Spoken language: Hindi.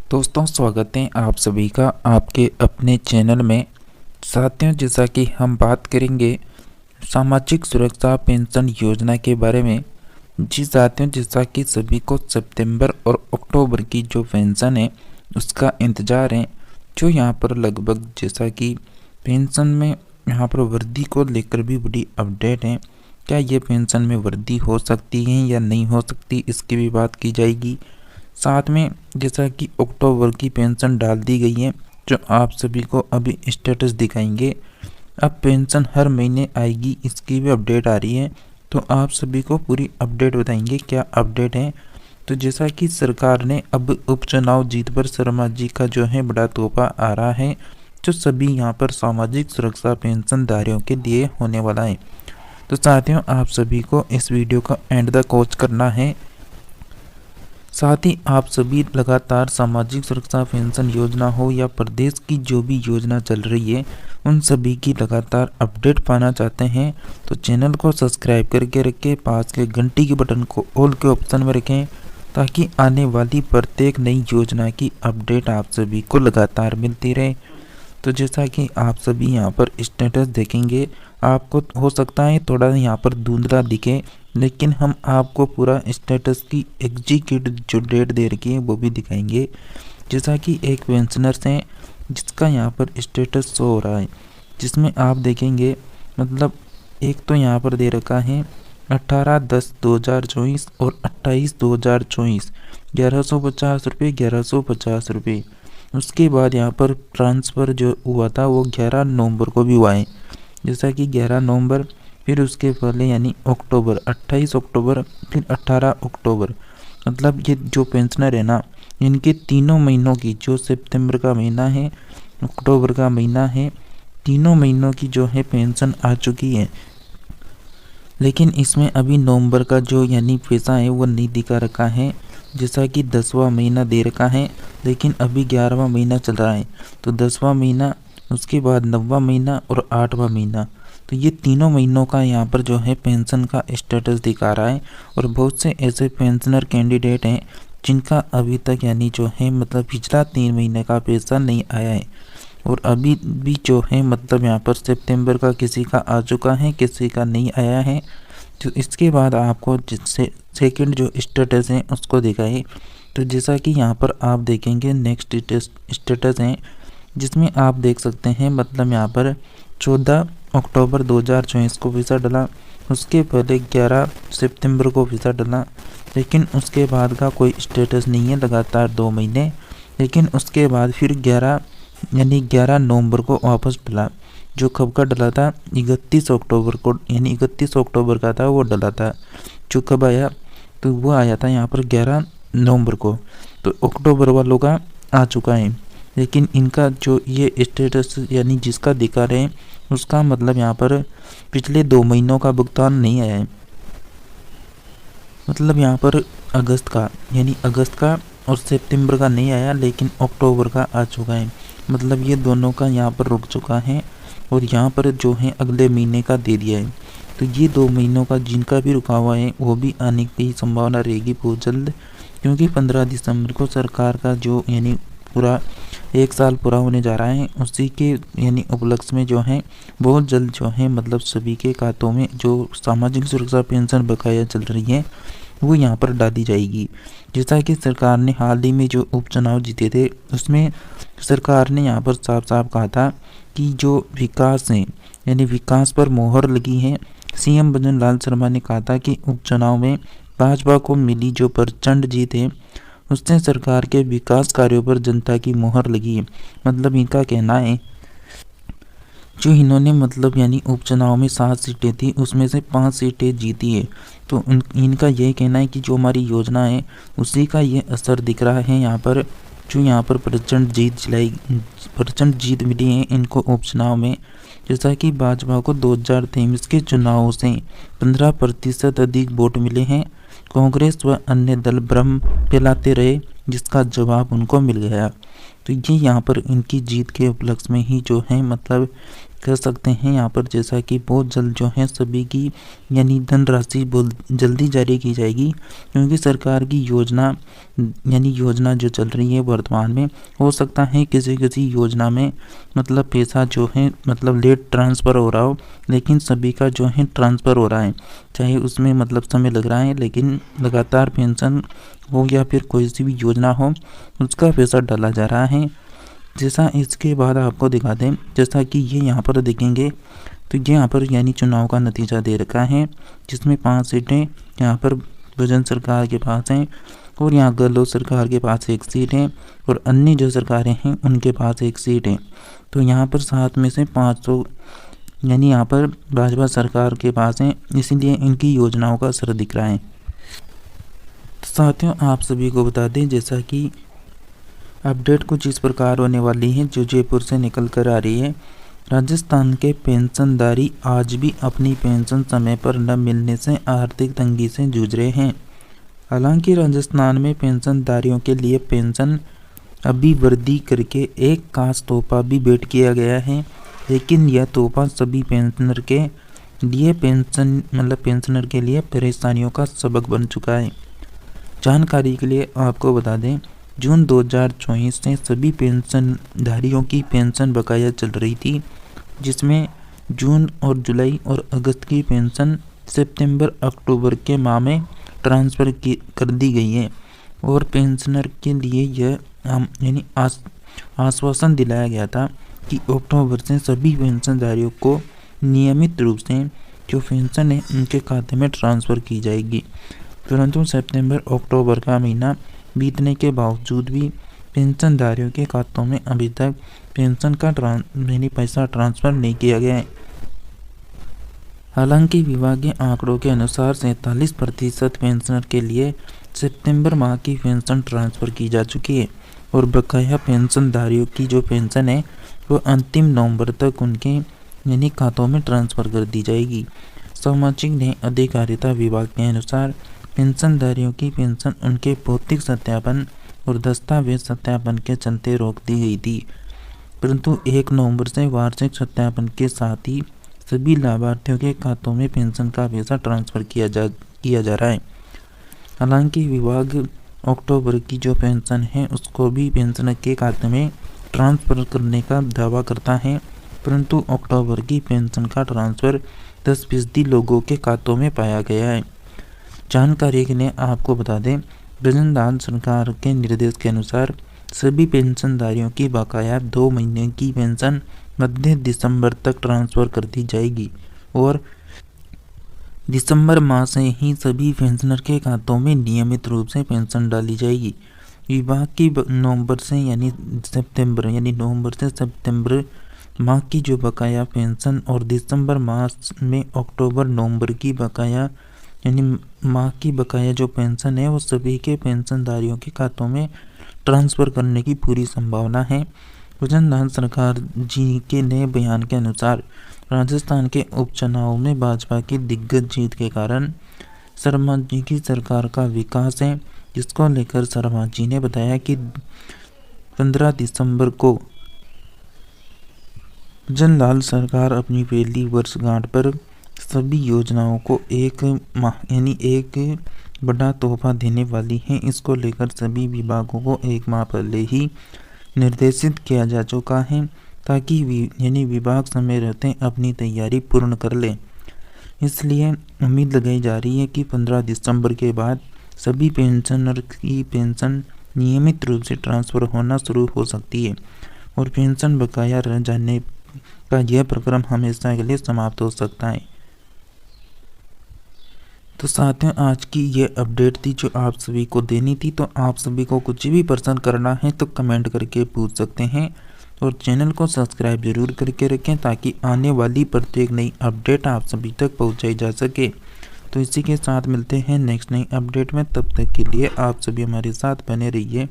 दोस्तों स्वागत है आप सभी का आपके अपने चैनल में। साथियों, जैसा कि हम बात करेंगे सामाजिक सुरक्षा पेंशन योजना के बारे में। जी साथियों, जैसा कि सभी को सितंबर और अक्टूबर की जो पेंशन है उसका इंतज़ार है। जो यहाँ पर लगभग जैसा कि पेंशन में यहाँ पर वृद्धि को लेकर भी बड़ी अपडेट है। क्या ये पेंशन में वृद्धि हो सकती है या नहीं हो सकती, इसकी भी बात की जाएगी। साथ में जैसा कि अक्टूबर की पेंशन डाल दी गई है, जो आप सभी को अभी स्टेटस दिखाएंगे। अब पेंशन हर महीने आएगी, इसकी भी अपडेट आ रही है, तो आप सभी को पूरी अपडेट बताएंगे क्या अपडेट है। तो जैसा कि सरकार ने अब उपचुनाव जीत पर शर्मा जी का जो है बड़ा तोहफा आ रहा है, जो सभी यहाँ पर सामाजिक सुरक्षा पेंशनधारियों के लिए होने वाला है। तो साथियों, आप सभी को इस वीडियो का एंड तक वॉच करना है। साथ ही आप सभी लगातार सामाजिक सुरक्षा पेंशन योजना हो या प्रदेश की जो भी योजना चल रही है उन सभी की लगातार अपडेट पाना चाहते हैं तो चैनल को सब्सक्राइब करके रखें, पास के घंटी के बटन को ऑल के ऑप्शन में रखें ताकि आने वाली प्रत्येक नई योजना की अपडेट आप सभी को लगातार मिलती रहे। तो जैसा कि आप सभी यहाँ पर स्टेटस देखेंगे, आपको हो सकता है थोड़ा यहाँ पर धुंधला दिखे, लेकिन हम आपको पूरा स्टेटस की एग्जीक्यूट जो डेट दे रखी है वो भी दिखाएंगे। जैसा कि एक पेंशनर्स हैं जिसका यहाँ पर स्टेटस शो हो रहा है, जिसमें आप देखेंगे मतलब एक तो यहाँ पर दे रखा है 18/10/2024 और 28/2024 1150 रुपये 1150 रुपये। उसके बाद यहाँ पर ट्रांसफ़र जो हुआ था वो 11 नवंबर को भी हुआ है, जैसा कि 11 नवंबर, फिर उसके पहले यानी अक्टूबर 28 अक्टूबर, फिर 18 अक्टूबर। मतलब ये जो पेंशनर है ना, इनके तीनों महीनों की, जो सितंबर का महीना है, अक्टूबर का महीना है, तीनों महीनों की जो है पेंशन आ चुकी है। लेकिन इसमें अभी नवंबर का जो यानी पैसा है वो नहीं दिखा रखा है, जैसा कि 10वां महीना दे रखा है, लेकिन अभी 11वां महीना चल रहा है। तो 10वां महीना, उसके बाद 9वां महीना और 8वां महीना, तो ये तीनों महीनों का यहाँ पर जो है पेंशन का स्टेटस दिखा रहा है। और बहुत से ऐसे पेंशनर कैंडिडेट हैं जिनका अभी तक यानी जो है मतलब पिछला 3 महीने का पैसा नहीं आया है। और अभी भी जो है मतलब यहाँ पर सितंबर का किसी का आ चुका है, किसी का नहीं आया है। तो इसके बाद आपको जिससे सेकंड जो स्टेटस है उसको दिखाए। तो जैसा कि यहाँ पर आप देखेंगे नेक्स्ट स्टेटस है, जिसमें आप देख सकते हैं मतलब यहाँ पर 14 अक्टूबर 2024 को वीज़ा डला, उसके पहले 11 सितंबर को वीज़ा डला, लेकिन उसके बाद का कोई स्टेटस नहीं है लगातार 2 महीने। लेकिन उसके बाद फिर 11 नवंबर को वापस डला, जो कब का डला था 31 अक्टूबर को, यानी 31 अक्टूबर का था वो डला था। जो कब आया, तो वो आया था यहाँ पर 11 नवंबर को। तो अक्टूबर वालों का आ चुका है, लेकिन इनका जो ये स्टेटस यानी जिसका दिखा रहे हैं उसका मतलब यहाँ पर पिछले 2 महीनों का भुगतान नहीं आया है। मतलब यहाँ पर अगस्त का, यानी अगस्त का और सितंबर का नहीं आया, लेकिन अक्टूबर का आ चुका है। मतलब ये दोनों का यहाँ पर रुक चुका है और यहाँ पर जो है अगले महीने का दे दिया है। तो ये 2 महीनों का जिनका भी रुका हुआ है वो भी आने की संभावना रहेगी बहुत जल्द, क्योंकि 15 दिसंबर को सरकार का जो यानी पूरा 1 साल पूरा होने जा रहा है, उसी के यानी उपलक्ष्य में जो है बहुत जल्द जो है मतलब सभी के खातों में जो सामाजिक सुरक्षा पेंशन बकाया चल रही है वो यहाँ पर डाली जाएगी। जैसा कि सरकार ने हाल ही में जो उपचुनाव जीते थे उसमें सरकार ने यहाँ पर साफ साफ कहा था कि जो विकास है यानी विकास पर मोहर लगी है। सीएम भजनलाल शर्मा ने कहा था कि उपचुनाव में भाजपा को मिली जो प्रचंड जीत है उससे सरकार के विकास कार्यों पर जनता की मोहर लगी है। मतलब इनका कहना है जो इन्होंने मतलब यानी उपचुनाव में 7 सीटें थी उसमें से 5 सीटें जीती है, तो इनका यही कहना है कि जो हमारी योजना है उसी का ये असर दिख रहा है। यहाँ पर जो यहाँ पर प्रचंड जीत मिली है इनको उपचुनाव में। जैसा कि भाजपा को 2023 के चुनावों से 15% अधिक वोट मिले हैं। कांग्रेस व अन्य दल भ्रम फैलाते रहे, जिसका जवाब उनको मिल गया। तो ये यहाँ पर इनकी जीत के उपलक्ष्य में ही जो है मतलब कर सकते हैं यहाँ पर, जैसा कि बहुत जल्द जो है सभी की यानी धनराशि बहुत जल्दी जारी की जाएगी, क्योंकि सरकार की योजना जो चल रही है वर्तमान में, हो सकता है किसी योजना में मतलब पैसा जो है मतलब लेट ट्रांसफ़र हो रहा हो, लेकिन सभी का जो है ट्रांसफ़र हो रहा है, चाहे उसमें मतलब समय लग रहा है, लेकिन लगातार पेंशन हो या फिर कोई सी भी योजना हो उसका पैसा डाला जा रहा है। जैसा इसके बाद आपको दिखा दें, जैसा कि ये यहाँ पर देखेंगे तो ये यहाँ पर यानी चुनाव का नतीजा दे रखा है, जिसमें 5 सीटें यहाँ पर भजन सरकार के पास हैं और यहाँ गहलोत सरकार के पास 1 सीट है और अन्य जो सरकारें हैं उनके पास 1 सीट है। तो यहाँ पर 7 में से 500 यानी यहाँ पर भाजपा सरकार के पास है, इसीलिए इनकी योजनाओं का असर दिख रहा है। तो साथियों, आप सभी को बता दें जैसा कि अपडेट कुछ इस प्रकार होने वाली है जो जयपुर से निकल कर आ रही है। राजस्थान के पेंशनधारी आज भी अपनी पेंशन समय पर न मिलने से आर्थिक तंगी से जूझ रहे हैं। हालांकि राजस्थान में पेंशनधारियों के लिए पेंशन अभिवृद्धि करके एक खास तोहफा भी भेंट किया गया है, लेकिन यह तोहफा सभी पेंशनर के लिए परेशानियों का सबक बन चुका है। जानकारी के लिए आपको बता दें, जून 2024 से सभी पेंशनधारियों की पेंशन बकाया चल रही थी, जिसमें जून और जुलाई और अगस्त की पेंशन सितंबर अक्टूबर के माह में ट्रांसफ़र कर दी गई है और पेंशनर के लिए यह यानी आश्वासन दिलाया गया था कि अक्टूबर से सभी पेंशनधारियों को नियमित रूप से जो पेंशन है उनके खाते में ट्रांसफ़र की जाएगी। परंतु सितंबर अक्टूबर का महीना बीतने के बावजूद भी पेंशनधारियों के खातों में अभी तक पेंशन का पैसा ट्रांसफ़र नहीं किया गया है। हालांकि विभाग के आंकड़ों के अनुसार 47% पेंशनर के लिए सितंबर माह की पेंशन ट्रांसफ़र की जा चुकी है और बकाया पेंशनधारियों की जो पेंशन है वो अंतिम नवंबर तक उनके यानी खातों में ट्रांसफ़र कर दी जाएगी। सामाजिक न्याय अधिकारिता विभाग के अनुसार पेंशनधारियों की पेंशन उनके भौतिक सत्यापन और दस्तावेज सत्यापन के चलते रोक दी गई थी, परंतु 1 नवंबर से वार्षिक सत्यापन के साथ ही सभी लाभार्थियों के खातों में पेंशन का पैसा ट्रांसफ़र किया जा रहा है। हालांकि विभाग अक्टूबर की जो पेंशन है उसको भी पेंशनर के खाते में ट्रांसफ़र करने का दावा करता है, परंतु अक्टूबर की पेंशन का ट्रांसफ़र 10% लोगों के खातों में पाया गया है। जानकारी के लिए आपको बता दें, राजस्थान सरकार के निर्देश के अनुसार सभी पेंशनधारियों की बकाया 2 महीने की पेंशन मध्य दिसंबर तक ट्रांसफ़र कर दी जाएगी और दिसंबर माह से ही सभी पेंशनर के खातों में नियमित रूप से पेंशन डाली जाएगी। विभाग की नवंबर से सितंबर माह की जो बकाया पेंशन और दिसंबर माह में अक्टूबर नवंबर की बकाया माह की बकाया जो पेंशन है वो सभी के पेंशनधारियों के खातों में ट्रांसफ़र करने की पूरी संभावना है। राजस्थान सरकार जी के नए बयान के अनुसार राजस्थान के उपचुनाव में भाजपा की दिग्गज जीत के कारण शर्मा जी की सरकार का विकास है, जिसको लेकर शर्मा जी ने बताया कि 15 दिसंबर को जनलाल सरकार अपनी पहली वर्षगांठ पर सभी योजनाओं को एक बड़ा तोहफा देने वाली है। इसको लेकर सभी विभागों को 1 माह पहले ही निर्देशित किया जा चुका है ताकि विभाग समय रहते अपनी तैयारी पूर्ण कर ले। इसलिए उम्मीद लगाई जा रही है कि 15 दिसंबर के बाद सभी पेंशनर की पेंशन नियमित रूप से ट्रांसफ़र होना शुरू हो सकती है और पेंशन बकाया रह जाने का यह प्रक्रम हमेशा के लिए समाप्त हो सकता है। तो साथियों, आज की ये अपडेट थी जो आप सभी को देनी थी। तो आप सभी को कुछ भी प्रश्न करना है तो कमेंट करके पूछ सकते हैं और चैनल को सब्सक्राइब जरूर करके रखें ताकि आने वाली प्रत्येक नई अपडेट आप सभी तक पहुंचाई जा सके। तो इसी के साथ मिलते हैं नेक्स्ट नई अपडेट में, तब तक के लिए आप सभी हमारे साथ बने रहिए।